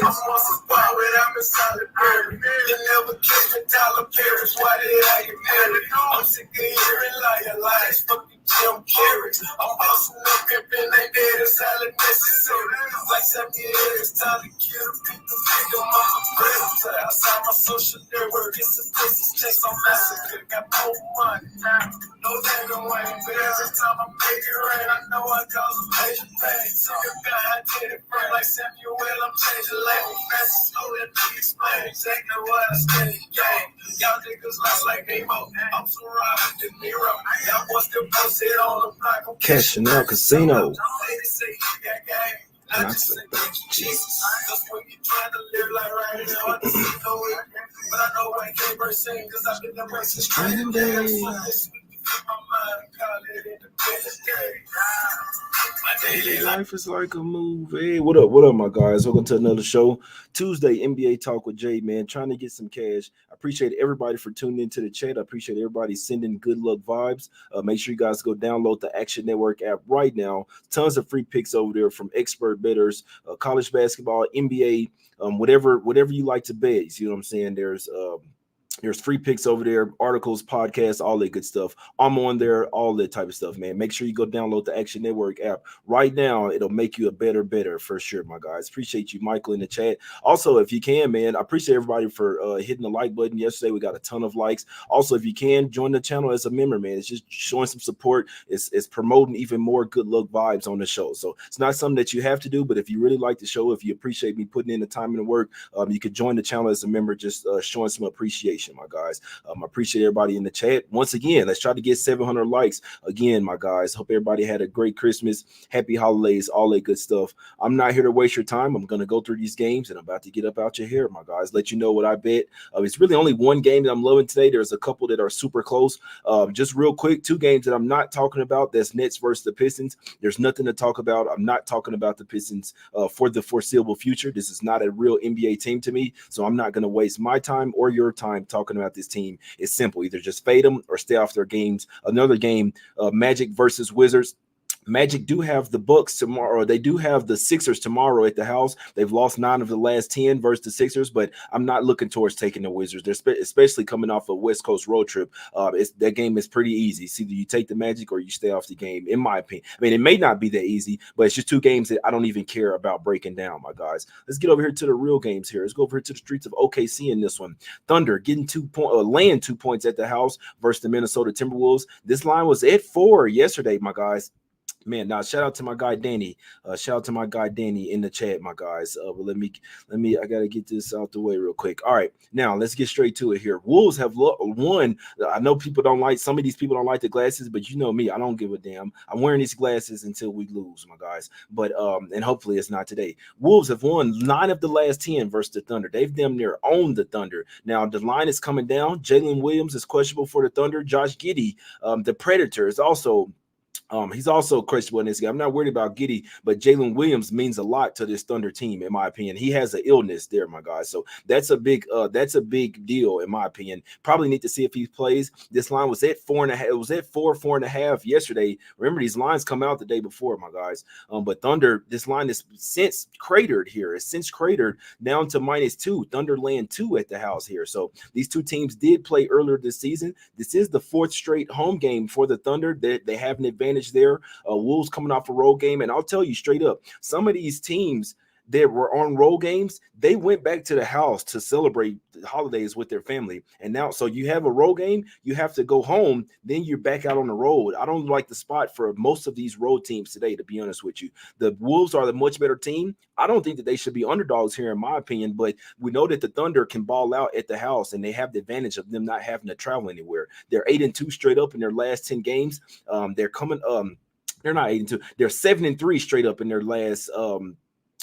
I'm in solidarity. You never catch me Tyler Perry. Why did I get married? I'm sick of hearing lies. Fuck you, Jim Carrey. I'm awesome up pimping, they dead as solid necessary. Like 7 years, it's time to kill the people. Make them up a predator. Outside my social network, it's a business chase on massacre. Got more money. No nigga ain't but every time I make it rain, I know I cause a major pain. So you got I did it first. Like Samuel, I'm changing language. Fast slow, let me explain exactly what I spend the game. Y'all niggas lost like Nemo. I'm so Robin De Niro. Y'all boys still posted on the block. Cashing out casino. They say you got game. I just say thank you, Jesus. That's when you trying to live like right now. I just know it. But I know I can't burst sing because I've been that way since training day. My mind, call it Independence Day. My daily Life is like a movie. What up, my guys? Welcome to another show. Tuesday, NBA Talk with Jay, man. Trying to get some cash. I appreciate everybody for tuning into the chat. I appreciate everybody sending good luck vibes. Make sure you guys go download the Action Network app right now. Tons of free picks over there from expert bettors, college basketball, NBA, whatever you like to bet. You know what I'm saying? There's free picks over there, articles, podcasts, all that good stuff. I'm on there, all that type of stuff, man. Make sure you go download the Action Network app right now. It'll make you a better for sure, my guys. Appreciate you, Michael, in the chat. Also, if you can, man, I appreciate everybody for hitting the like button. Yesterday, we got a ton of likes. Also, if you can, join the channel as a member, man. It's just showing some support. It's promoting even more good luck vibes on the show. So it's not something that you have to do, but if you really like the show, if you appreciate me putting in the time and the work, you could join the channel as a member, just showing some appreciation, my guys. I appreciate everybody in the chat. Once again, let's try to get 700 likes. Again, my guys, hope everybody had a great Christmas, happy holidays, all that good stuff. I'm not here to waste your time. I'm going to go through these games, and I'm about to get up out your hair, my guys. Let you know what I bet. It's really only one game that I'm loving today. There's a couple that are super close. Just real quick, two games that I'm not talking about. That's Nets versus the Pistons. There's nothing to talk about. I'm not talking about the Pistons for the foreseeable future. This is not a real NBA team to me, so I'm not going to waste my time or your time talking about this team. It's simple. Either just fade them or stay off their games. Another game, Magic versus Wizards. Magic do have the Bucks tomorrow. They do have the Sixers tomorrow at the house. They've lost 9 of the last 10 versus the Sixers, but I'm not looking towards taking the Wizards. They're especially coming off a West Coast road trip. That game is pretty easy. It's either you take the Magic or you stay off the game, in my opinion. I mean, it may not be that easy, but it's just two games that I don't even care about breaking down, my guys. Let's get over here to the real games here. Let's go over here to the streets of OKC in this one. Thunder getting laying 2 points at the house versus the Minnesota Timberwolves. This line was at 4 yesterday, my guys. Man, now shout out to my guy Danny. Shout out to my guy Danny in the chat, my guys. But let me. I gotta get this out the way real quick. All right, now let's get straight to it here. Wolves have won. I know some of these people don't like the glasses, but you know me, I don't give a damn. I'm wearing these glasses until we lose, my guys. But and hopefully it's not today. Wolves have won 9 of the last 10 versus the Thunder. They've damn near owned the Thunder. Now the line is coming down. Jalen Williams is questionable for the Thunder. Josh Giddey, the Predator, is also. He's also questionable in this game. I'm not worried about Giddey, but Jalen Williams means a lot to this Thunder team, in my opinion. He has an illness there, my guys. So that's a big deal, in my opinion. Probably need to see if he plays. This line was at 4.5. It was at 4.5 yesterday. Remember, these lines come out the day before, my guys. But Thunder, this line is since cratered here. It's since cratered down to -2. Thunder laying 2 at the house here. So these two teams did play earlier this season. This is the 4th straight home game for the Thunder. They have an advantage there. Wolves coming off a road game, and I'll tell you straight up, some of these teams that were on road games, they went back to the house to celebrate the holidays with their family. And now, so you have a road game, you have to go home, then you're back out on the road. I don't like the spot for most of these road teams today, to be honest with you. The Wolves are the much better team. I don't think that they should be underdogs here, in my opinion, but we know that the Thunder can ball out at the house, and they have the advantage of them not having to travel anywhere. They're 8-2 straight up in their last 10 games. They're coming. They're not 8-2. They're 7-3 straight up in their last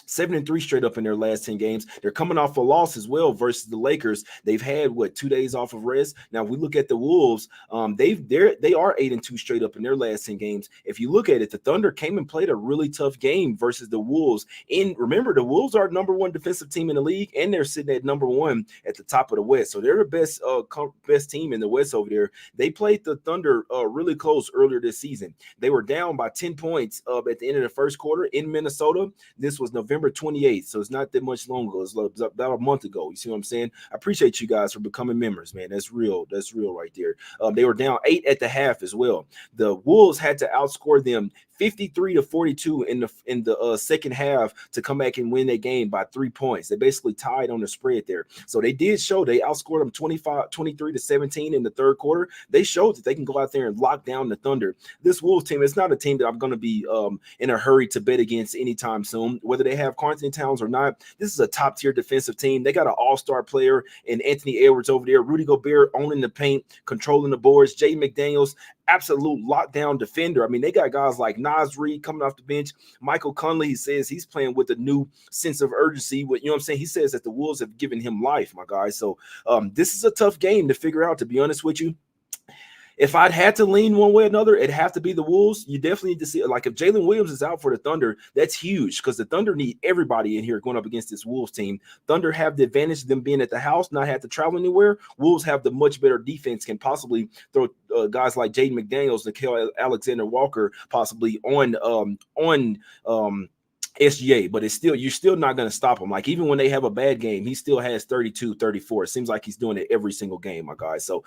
7-3 straight up in their last 10 games. They're coming off a loss as well versus the Lakers. They've had 2 days off of rest. Now, if we look at the Wolves, they are 8-2 straight up in their last 10 games. If you look at it, the Thunder came and played a really tough game versus the Wolves. And remember, the Wolves are #1 defensive team in the league, and they're sitting at #1 at the top of the West. So they're the best team in the West over there. They played the Thunder really close earlier this season. They were down by 10 points at the end of the first quarter in Minnesota. This was November November 28th, so it's not that much longer. It was about a month ago. You see what I'm saying? I appreciate you guys for becoming members, man. That's real. That's real right there. They were down 8 at the half as well. The Wolves had to outscore them 53-42 in the second half to come back and win that game by 3 points. They basically tied on the spread there. So they did show they outscored them 23-17 in the third quarter. They showed that they can go out there and lock down the Thunder. This Wolves team is not a team that I'm going to be in a hurry to bet against anytime soon, whether they have Karl-Anthony Towns or not. This is a top tier defensive team. They got an all-star player in Anthony Edwards over there, Rudy Gobert owning the paint, controlling the boards, Jay McDaniels, absolute lockdown defender. I mean, they got guys like Naz Reid coming off the bench. Michael Conley, he says he's playing with a new sense of urgency. With, you know what I'm saying? He says that the Wolves have given him life, my guys. So this is a tough game to figure out, to be honest with you. If I'd had to lean one way or another, it'd have to be the Wolves. You definitely need to see it. Like if Jalen Williams is out for the Thunder, that's huge because the Thunder need everybody in here going up against this Wolves team. Thunder have the advantage of them being at the house, not have to travel anywhere. Wolves have the much better defense, can possibly throw guys like Jaden McDaniels, Nickeil Alexander-Walker possibly on SGA, but it's still, you're still not going to stop him. Like even when they have a bad game, he still has 32, 34. It seems like he's doing it every single game, my guys. So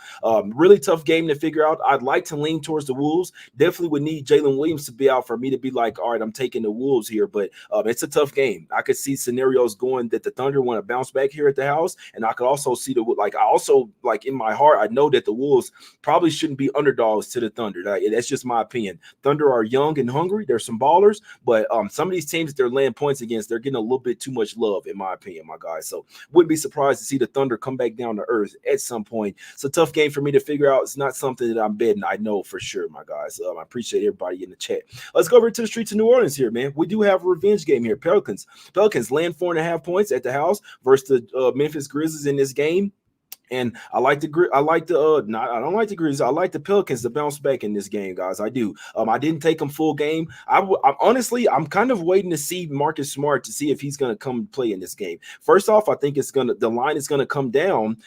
really tough game to figure out. I'd like to lean towards the Wolves. Definitely would need Jalen Williams to be out for me to be like, all right, I'm taking the Wolves here, but it's a tough game. I could see scenarios going that the Thunder want to bounce back here at the house, and I could also see in my heart, I know that the Wolves probably shouldn't be underdogs to the Thunder. That's just my opinion. Thunder are young and hungry. There's some ballers, but some of these teams they're laying points against, they're getting a little bit too much love, in my opinion, my guys. So wouldn't be surprised to see the Thunder come back down to earth at some point. It's a tough game for me to figure out. It's not something that I'm betting. I know for sure, my guys. I appreciate everybody in the chat. Let's go over to the streets of New Orleans here, man. We do have a revenge game here. Pelicans laying 4.5 points at the house versus the Memphis Grizzlies in this game. And I don't like the Grizzlies. I like the Pelicans to bounce back in this game, guys. I do. I didn't take them full game. I'm kind of waiting to see Marcus Smart to see if he's going to come play in this game. First off, I think the line is going to come down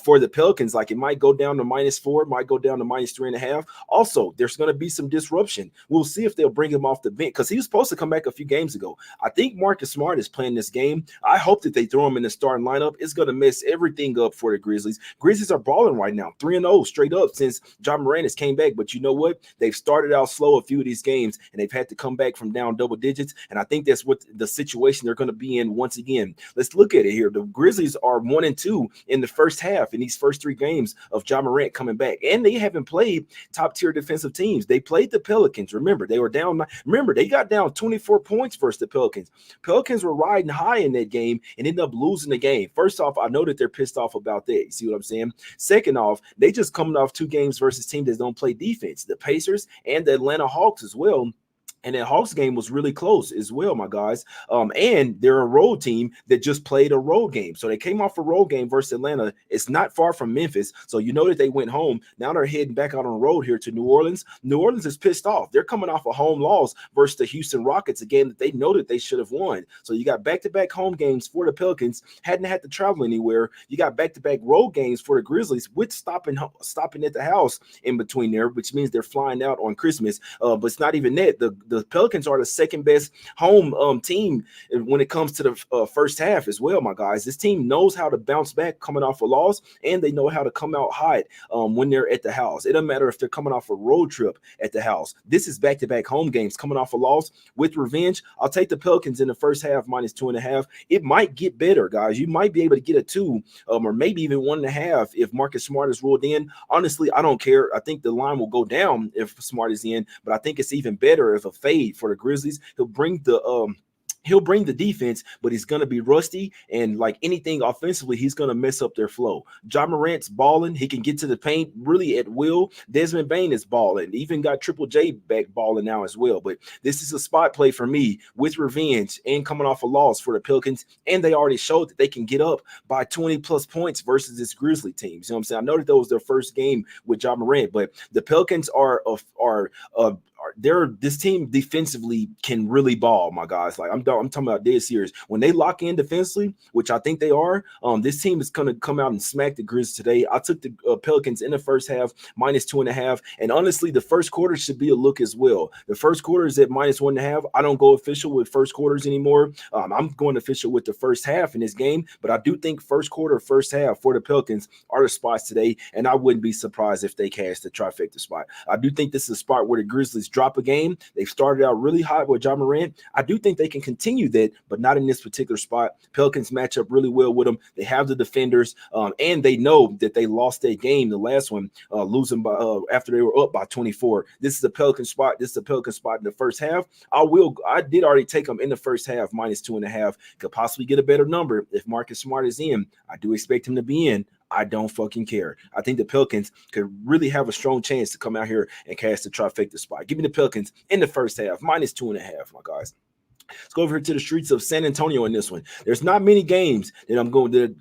for the Pelicans. Like it might go down to -4, might go down to -3.5. Also, there's going to be some disruption. We'll see if they'll bring him off the bench because he was supposed to come back a few games ago. I think Marcus Smart is playing this game. I hope that they throw him in the starting lineup. It's going to mess everything up for the Grizzlies. Grizzlies are balling right now, 3-0 straight up since John Moran has came back. But you know what? They've started out slow a few of these games, and they've had to come back from down double digits. And I think that's what the situation they're going to be in once again. Let's look at it here. The Grizzlies are 1-2 in the first half in these first 3 games of John Morant coming back. And they haven't played top-tier defensive teams. They played the Pelicans. Remember, they were down. Remember, they got down 24 points versus the Pelicans. Pelicans were riding high in that game and ended up losing the game. First off, I know that they're pissed off about that. You see what I'm saying? Second off, they just coming off 2 games versus teams that don't play defense, the Pacers and the Atlanta Hawks as well. And that Hawks game was really close as well, my guys. And they're a road team that just played a road game. So they came off a road game versus Atlanta. It's not far from Memphis. So you know that they went home. Now they're heading back out on the road here to New Orleans. New Orleans is pissed off. They're coming off a home loss versus the Houston Rockets, a game that they know that they should have won. So you got back-to-back home games for the Pelicans. Hadn't had to travel anywhere. You got back-to-back road games for the Grizzlies with stopping at the house in between there, which means they're flying out on Christmas. But it's not even that. The Pelicans are the second best home team when it comes to the first half as well, my guys. This team knows how to bounce back coming off a loss, and they know how to come out hot when they're at the house. It doesn't matter if they're coming off a road trip at the house. This is back-to-back home games coming off a loss with revenge. I'll take the Pelicans in the first half -2.5. It might get better, guys. You might be able to get a 2 or maybe even 1.5 if Marcus Smart is ruled in. Honestly, I don't care. I think the line will go down if Smart is in, but I think it's even better if a fade for the Grizzlies. He'll bring the defense, but he's going to be rusty, and like anything offensively, he's going to mess up their flow. John Morant's balling. He can get to the paint really at will. Desmond Bane is balling. Even got Triple J back balling now as well. But this is a spot play for me with revenge and coming off a loss for the Pelicans, and they already showed that they can get up by 20-plus points versus this Grizzly team. You know what I'm saying? I know that was their first game with John Morant, but the Pelicans are this team defensively can really ball, my guys. Like I'm talking about dead serious. When they lock in defensively, which I think they are, this team is gonna come out and smack the Grizzlies today. I took the Pelicans in the first half -2.5, and honestly, the first quarter should be a look as well. The first quarter is at -1.5. I don't go official with first quarters anymore. I'm going official with the first half in this game, but I do think first quarter, first half for the Pelicans are the spots today, and I wouldn't be surprised if they cash the trifecta spot. I do think this is a spot where the Grizzlies drop a game. They've started out really hot with Ja Morant. I do think they can continue that, but not in this particular spot. Pelicans match up really well with them. They have the defenders, and they know that they lost their game, the last one, losing by after they were up by 24. This is the Pelican spot. This is the Pelican spot in the first half. I did already take them in the first half, -2.5. Could possibly get a better number if Marcus Smart is in. I do expect him to be in. I don't fucking care. I think the Pelicans could really have a strong chance to come out here and cast the trifecta spot. Give me the Pelicans in the first half, -2.5, my guys. Let's go over here to the streets of San Antonio in this one. There's not many games that I'm going to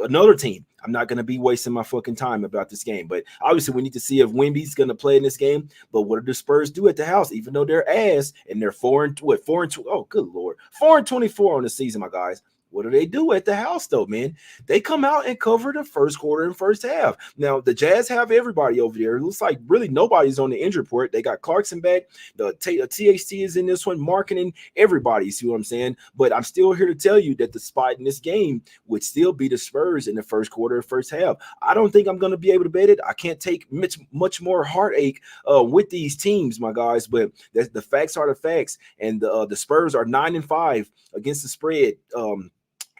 another team. I'm not going to be wasting my fucking time about this game. But obviously, we need to see if Wemby's going to play in this game. But what do the Spurs do at the house? Even though they're ass and they're 4-2. Oh, good Lord. 4-24 on the season, my guys. What do they do at the house, though, man? They come out and cover the first quarter and first half. Now, the Jazz have everybody over there. It looks like really nobody's on the injury report. They got Clarkson back. The THT is in this one, marketing everybody. You see what I'm saying? But I'm still here to tell you that the spot in this game would still be the Spurs in the first quarter and first half. I don't think I'm going to be able to bet it. I can't take much more heartache with these teams, my guys. But the facts are the facts. And the Spurs are 9-5 against the spread.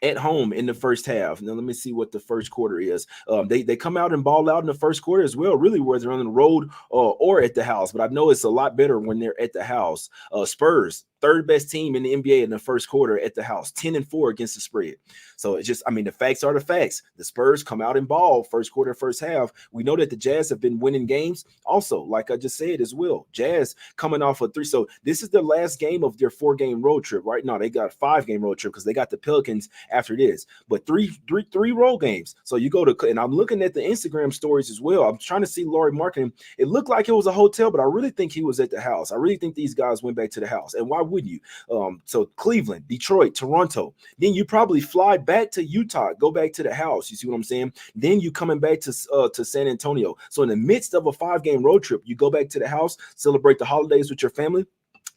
At home in the first half. Now let me see what the first quarter is. They come out and ball out in the first quarter as well, really, whether on the road or at the house. But I know it's a lot better when they're at the house. Spurs, third best team in the NBA in the first quarter at the house, 10-4 against the spread. So it's just, I mean, the facts are the facts. The Spurs come out and ball first quarter, first half. We know that the Jazz have been winning games. Also, like I just said as well, Jazz coming off a 3. So this is the last game of their 4-game road trip. Right now, they got a 5-game road trip because they got the Pelicans after this. But three road games. So you go to, and I'm looking at the Instagram stories as well. I'm trying to see Laurie marketing. It looked like it was a hotel, but I really think he was at the house. I really think these guys went back to the house. And why wouldn't you? So Cleveland, Detroit, Toronto. Then you probably fly back to Utah, go back to the house. You see what I'm saying? Then you coming back to San Antonio. So in the midst of a 5-game road trip, you go back to the house, celebrate the holidays with your family.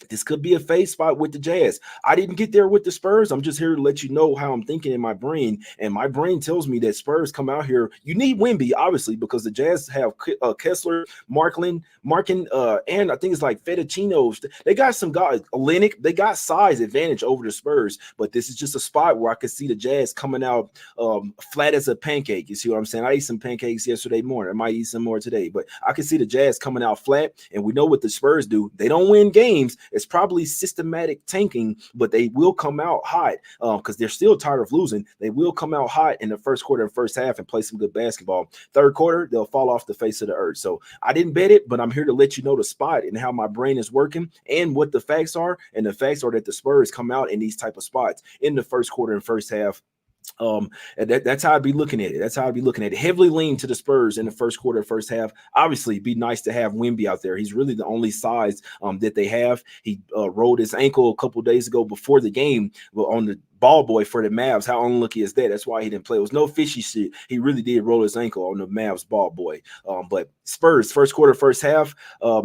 This could be a phase spot with the Jazz. I didn't get there with the Spurs. I'm just here to let you know how I'm thinking in my brain. And my brain tells me that Spurs come out here. You need Wemby, obviously, because the Jazz have Kessler, Markin, and I think it's like Fettuccino. They got some guys, Olenek. They got size advantage over the Spurs. But this is just a spot where I could see the Jazz coming out flat as a pancake. You see what I'm saying? I ate some pancakes yesterday morning. I might eat some more today. But I can see the Jazz coming out flat. And we know what the Spurs do. They don't win games. It's probably systematic tanking, but they will come out hot because they're still tired of losing. They will come out hot in the first quarter and first half and play some good basketball. Third quarter, they'll fall off the face of the earth. So I didn't bet it, but I'm here to let you know the spot and how my brain is working and what the facts are. And the facts are that the Spurs come out in these type of spots in the first quarter and first half. And that's how I'd be looking at it. That's how I'd be looking at it. Heavily lean to the Spurs in the first quarter, first half. Obviously, it'd be nice to have Wemby out there. He's really the only size that they have. He rolled his ankle a couple days ago before the game on the ball boy for the Mavs. How unlucky is that? That's why he didn't play. It was no fishy shit. He really did roll his ankle on the Mavs ball boy. But Spurs, first quarter, first half.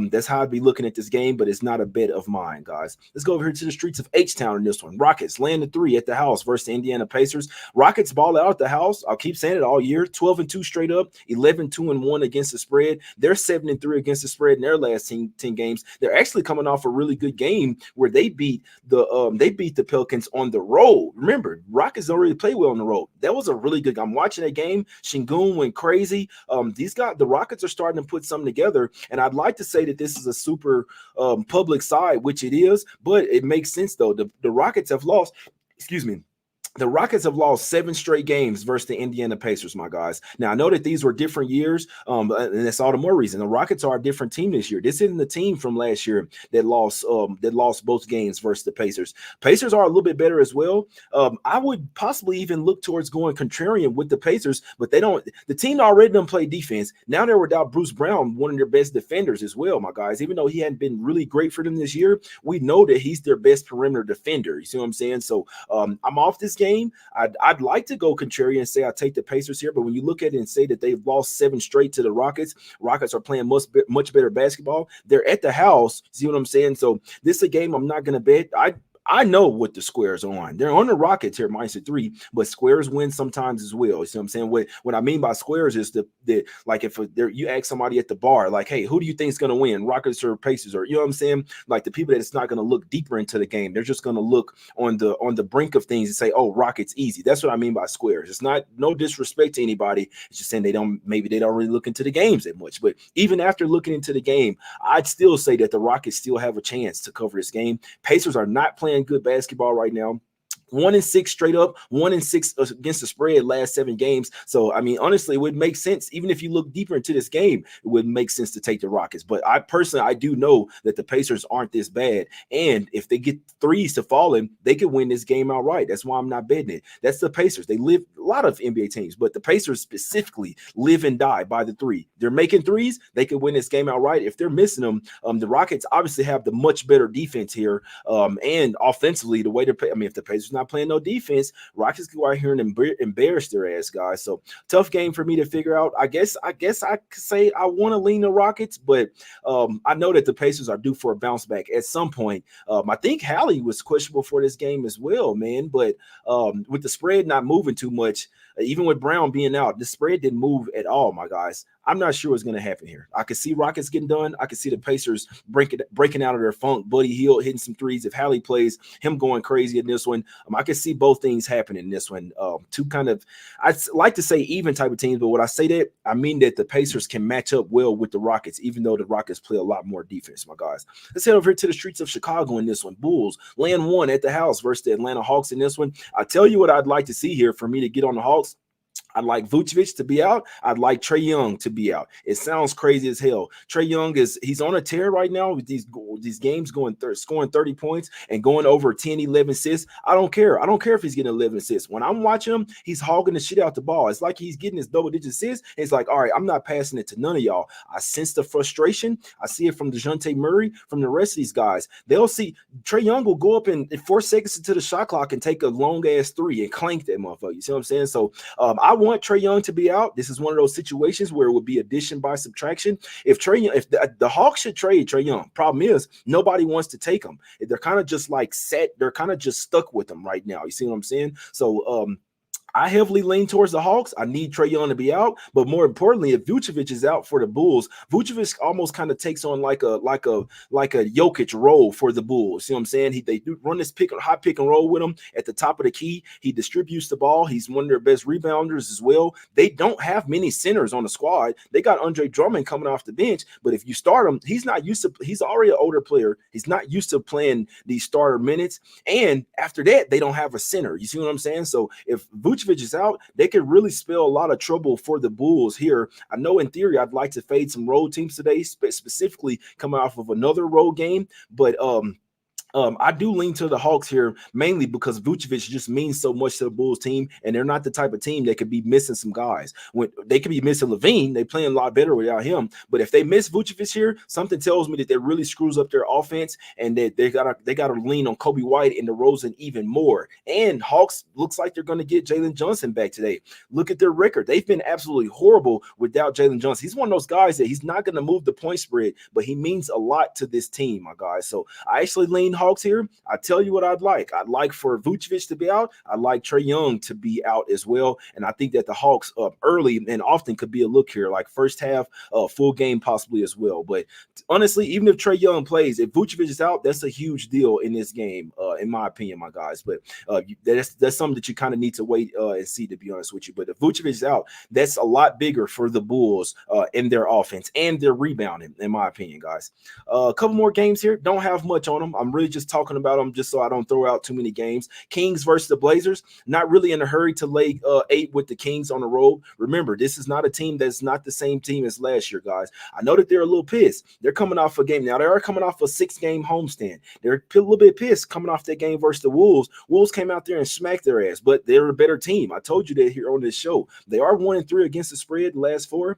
That's how I'd be looking at this game, but it's not a bet of mine, guys. Let's go over here to the streets of H-Town in this one. Rockets land the 3 at the house versus the Indiana Pacers. Rockets ball out the house. I'll keep saying it all year. 12-2 straight up, 11-2-1 against the spread. They're 7-3 against the spread in their last 10 games. They're actually coming off a really good game where they beat the Pelicans on the road. Remember, Rockets don't really play well on the road. That was a really good. I'm watching that game. Şengün went crazy. The Rockets are starting to put something together, and I'd like to say that this is a super public side, which it is, but it makes sense though. The Rockets have lost. Excuse me. The Rockets have lost 7 straight games versus the Indiana Pacers, my guys. Now, I know that these were different years, and that's all the more reason. The Rockets are a different team this year. This isn't the team from last year that lost both games versus the Pacers. Pacers are a little bit better as well. I would possibly even look towards going contrarian with the Pacers, but they don't. The team already done play defense. Now they're without Bruce Brown, one of their best defenders as well, my guys. Even though he hadn't been really great for them this year, we know that he's their best perimeter defender. You see what I'm saying? So I'm off this game. I'd like to go contrarian and say I take the Pacers here, but when you look at it and say that they've lost 7 straight to the Rockets are playing much better basketball. They're at the house. See what I'm saying? So this is a game I'm not going to bet. I know what the squares are on. They're on the Rockets here, -3, but squares win sometimes as well. You see what I'm saying? What I mean by squares is the like if you ask somebody at the bar, like, hey, who do you think is going to win, Rockets or Pacers? Or, you know what I'm saying? Like the people that's not going to look deeper into the game. They're just going to look on the brink of things and say, oh, Rockets easy. That's what I mean by squares. It's not no disrespect to anybody. It's just saying they don't really look into the games that much. But even after looking into the game, I'd still say that the Rockets still have a chance to cover this game. Pacers are not playing good basketball right now. 1-6 straight up, 1-6 against the spread last 7 games. So, I mean, honestly, it would make sense. Even if you look deeper into this game, it would make sense to take the Rockets. But I do know that the Pacers aren't this bad. And if they get threes to fall in, they could win this game outright. That's why I'm not betting it. That's the Pacers. They live a lot of NBA teams, but the Pacers specifically live and die by the 3. They're making threes. They could win this game outright. If they're missing them, the Rockets obviously have the much better defense here. And offensively, the way they're playing, I mean, if the Pacers not playing no defense, Rockets go out here and embarrass their ass, guys. So tough game for me to figure out. I guess I could say I want to lean the Rockets, but I know that the Pacers are due for a bounce back at some point. I think Hallie was questionable for this game as well, man. But with the spread not moving too much, even with Brown being out, the spread didn't move at all, my guys. I'm not sure what's going to happen here. I could see Rockets getting done. I could see the Pacers breaking out of their funk. Buddy Hield hitting some threes. If Hallie plays, him going crazy in this one. I could see both things happening in this one. Two kind of, I'd like to say even type of teams, but when I say that, I mean that the Pacers can match up well with the Rockets, even though the Rockets play a lot more defense, my guys. Let's head over here to the streets of Chicago in this one. Bulls laying 1 at the house versus the Atlanta Hawks in this one. I tell you what I'd like to see here for me to get on the Hawks. I'd like Vucevic to be out. I'd like Trae Young to be out. It sounds crazy as hell. Trae Young he's on a tear right now with these games scoring 30 points and going over 10, 11 assists. I don't care. I don't care if he's getting 11 assists. When I'm watching him, he's hogging the shit out the ball. It's like he's getting his double-digit assists. It's like, all right, I'm not passing it to none of y'all. I sense the frustration. I see it from DeJounte Murray, from the rest of these guys. They'll see Trae Young will go up in 4 seconds into the shot clock and take a long-ass 3 and clank that motherfucker. You see what I'm saying? So I want Trae Young to be out. This is one of those situations where it would be addition by subtraction. If the Hawks should trade Trae Young, problem is nobody wants to take him. They're kind of just like set. They're kind of just stuck with him right now. You see what I'm saying? So I heavily lean towards the Hawks. I need Trae Young to be out, but more importantly, if Vucevic is out for the Bulls, Vucevic almost kind of takes on like a Jokic role for the Bulls. See what I'm saying? They do run this high pick and roll with him at the top of the key. He distributes the ball. He's one of their best rebounders as well. They don't have many centers on the squad. They got Andre Drummond coming off the bench, but if you start him, he's already an older player. He's not used to playing these starter minutes. And after that, they don't have a center. You see what I'm saying? So if Vucevic is out, they could really spell a lot of trouble for the Bulls here. I know in theory I'd like to fade some road teams today, specifically coming off of another road game, but I do lean to the Hawks here mainly because Vucevic just means so much to the Bulls team, and they're not the type of team that could be missing some guys. When they could be missing Levine, they playing a lot better without him. But if they miss Vucevic here, something tells me that that really screws up their offense, and that they gotta lean on Kobe White and DeRozan even more. And Hawks looks like they're going to get Jalen Johnson back today. Look at their record; they've been absolutely horrible without Jalen Johnson. He's one of those guys that he's not going to move the point spread, but he means a lot to this team, my guys. So I actually lean Hawks here. I tell you what I'd like. I'd like for Vucevic to be out. I'd like Trae Young to be out as well. And I think that the Hawks early and often could be a look here, like first half, full game possibly as well. But honestly, even if Trae Young plays, if Vucevic is out, that's a huge deal in this game, in my opinion, my guys. But that's something that you kind of need to wait and see, to be honest with you. But if Vucevic is out, that's a lot bigger for the Bulls in their offense and their rebounding, in my opinion, guys. A couple more games here. Don't have much on them. I'm really just talking about them just so I don't throw out too many games. Kings versus the Blazers. Not really in a hurry to lay 8 with the Kings on the road. Remember, this is not a team that's not the same team as last year, guys. I know that they're a little pissed. They're coming off a game. Now, they are coming off a 6-game homestand. They're a little bit pissed coming off that game versus the Wolves. Wolves came out there and smacked their ass, but they're a better team. I told you that here on this show. They are 1-3 against the spread the last 4.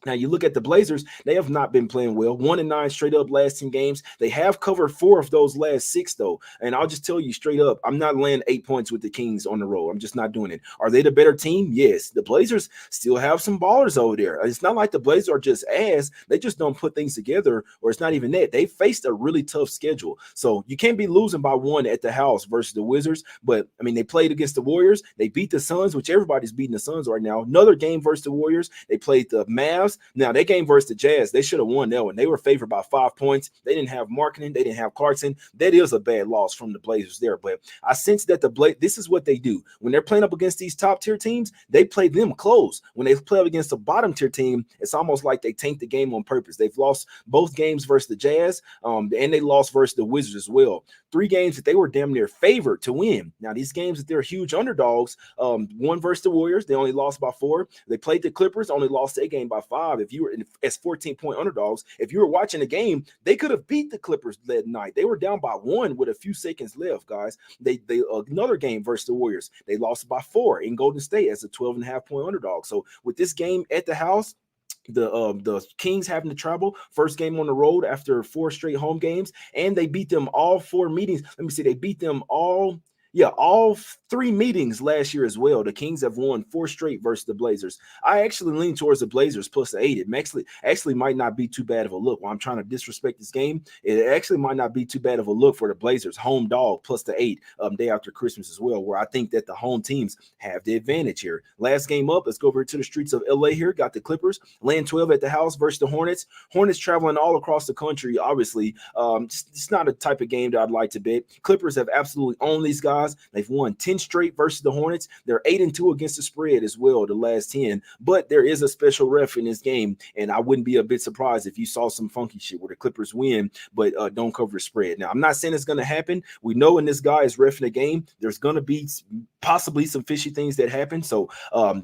Now, you look at the Blazers, they have not been playing well. 1-9 straight up last 10 games. They have covered 4 of those last 6, though. And I'll just tell you straight up, I'm not laying 8 points with the Kings on the road. I'm just not doing it. Are they the better team? Yes. The Blazers still have some ballers over there. It's not like the Blazers are just ass. They just don't put things together, or it's not even that. They faced a really tough schedule. So you can't be losing by 1 at the house versus the Wizards. But, I mean, they played against the Warriors. They beat the Suns, which everybody's beating the Suns right now. Another game versus the Warriors. They played the Mavs. Now, that game versus the Jazz, they should have won that one. They were favored by 5 points. They didn't have Markkanen. They didn't have Clarkson. That is a bad loss from the Blazers there. But I sense that this is what they do. When they're playing up against these top-tier teams, they play them close. When they play up against a bottom-tier team, it's almost like they tank the game on purpose. They've lost both games versus the Jazz, and they lost versus the Wizards as well. 3 games that they were damn near favored to win. Now, these games that they're huge underdogs, 1 versus the Warriors, they only lost by 4. They played the Clippers, only lost that game by 5. If you were as 14-point underdogs, if you were watching the game, they could have beat the Clippers that night. They were down by 1 with a few seconds left, guys. They another game versus the Warriors, they lost by 4 in Golden State as a 12.5-point underdog. So with this game at the house, the Kings having to travel, first game on the road after 4 straight home games, and they beat them all 4 meetings. Let me see, they beat them all 3 meetings last year as well. The Kings have won 4 straight versus the Blazers. I actually lean towards the Blazers plus the 8. It actually might not be too bad of a look. While I'm trying to disrespect this game, it actually might not be too bad of a look for the Blazers. Home dog plus the 8 day after Christmas as well, where I think that the home teams have the advantage here. Last game up, let's go over to the streets of LA here. Got the Clippers laying 12 at the house versus the Hornets. Hornets traveling all across the country, obviously. It's not a type of game that I'd like to bet. Clippers have absolutely owned these guys. They've won 10 straight versus the Hornets. They're 8-2 against the spread as well, the last 10. But there is a special ref in this game, and I wouldn't be a bit surprised if you saw some funky shit where the Clippers win, but don't cover the spread. Now, I'm not saying it's going to happen. We know when this guy is reffing a game, there's going to be possibly some fishy things that happen. So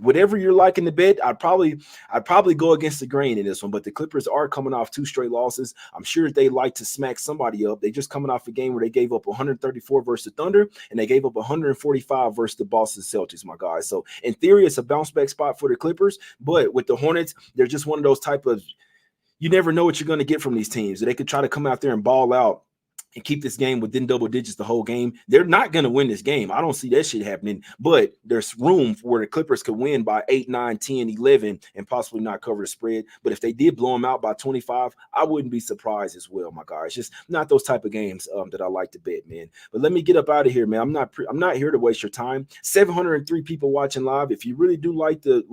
whatever you're liking to bet, I'd probably go against the grain in this one. But the Clippers are coming off 2 straight losses. I'm sure they like to smack somebody up. They just coming off a game where they gave up 134 versus the Thunder, and they gave up 145 versus the Boston Celtics, my guys. So in theory, it's a bounce back spot for the Clippers. But with the Hornets, they're just one of those type of, you never know what you're going to get from these teams. They could try to come out there and ball out and keep this game within double digits the whole game. They're not going to win this game. I don't see that shit happening, but there's room where the Clippers could win by 8, 9, 10, 11, and possibly not cover the spread. But if they did blow them out by 25, I wouldn't be surprised as well, my guys. Just not those type of games that I like to bet, man. But let me get up out of here, man. I'm not here to waste your time. 703 people watching live. If you really do like the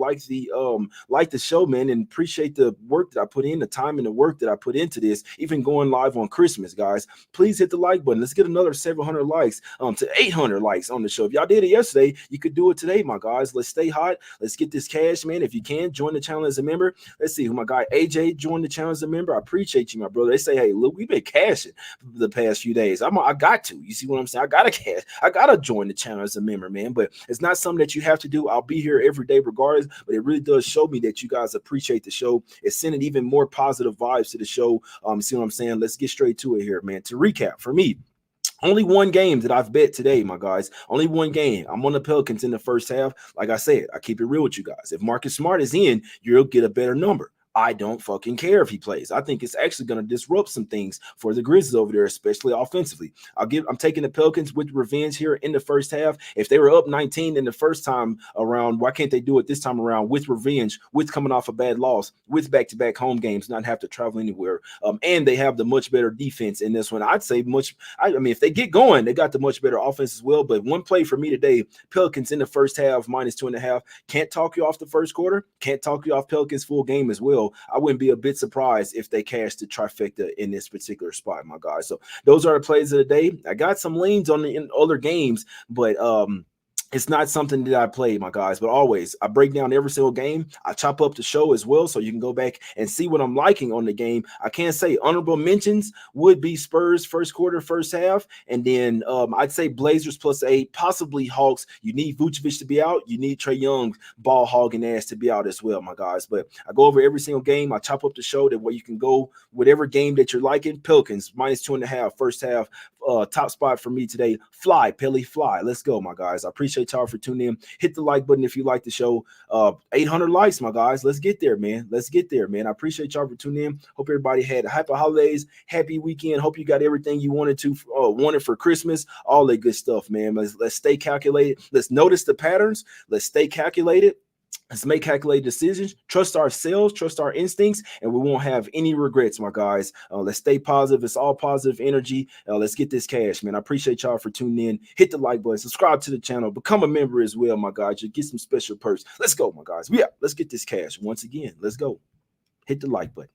show, man, and appreciate the work that I put in, the time and the work that I put into this, even going live on Christmas, guys, please hit the like button. Let's get another 700 likes to 800 likes on the show. If y'all did it yesterday, you could do it today, my guys. Let's stay hot. Let's get this cash, man. If you can, join the channel as a member. Let's see who my guy AJ joined the channel as a member. I appreciate you, my brother. They say, hey, look, we've been cashing the past few days. I got to. You see what I'm saying? I gotta cash. I gotta join the channel as a member, man. But it's not something that you have to do. I'll be here every day regardless. But it really does show me that you guys appreciate the show. It's sending even more positive vibes to the show. See what I'm saying? Let's get straight to it here, man. To recap, for me, only one game that I've bet today, my guys. Only one game. I'm on the Pelicans in the first half. Like I said, I keep it real with you guys. If Marcus Smart is in, you'll get a better number. I don't fucking care if he plays. I think it's actually going to disrupt some things for the Grizzlies over there, especially offensively. I'm taking the Pelicans with revenge here in the first half. If they were up 19 in the first time around, why can't they do it this time around with revenge, with coming off a bad loss, with back-to-back home games, not have to travel anywhere? And they have the much better defense in this one. I'd say I mean, if they get going, they got the much better offense as well. But one play for me today, Pelicans in the first half, -2.5. Can't talk you off the first quarter. Can't talk you off Pelicans full game as well. I wouldn't be a bit surprised if they cash the trifecta in this particular spot, my guys. So those are the plays of the day. I got some leans in other games, but It's not something that I play, my guys, but always I break down every single game. I chop up the show as well, so you can go back and see what I'm liking on the game. I can't say honorable mentions would be Spurs first quarter, first half, and then I'd say Blazers +8, possibly Hawks. You need Vucevic to be out. You need Trae Young ball hogging ass to be out as well, my guys. But I go over every single game. I chop up the show that way you can go whatever game that you're liking. Pelicans -2.5 first half. Top spot for me today. Fly, Pelly, fly. Let's go, my guys. I appreciate y'all for tuning in. Hit the like button if you like the show. 800 likes, my guys. Let's get there, man. Let's get there, man. I appreciate y'all for tuning in. Hope everybody had happy holidays, happy weekend. Hope you got everything you wanted for Christmas. All that good stuff, man. Let's stay calculated. Let's notice the patterns. Let's stay calculated. Let's make calculated decisions, trust ourselves, trust our instincts, and we won't have any regrets, my guys. Let's stay positive. It's all positive energy. Let's get this cash, man. I appreciate y'all for tuning in. Hit the like button, subscribe to the channel, become a member as well, my guys. You get some special perks. Let's go, my guys. Yeah, let's get this cash once again. Let's go. Hit the like button.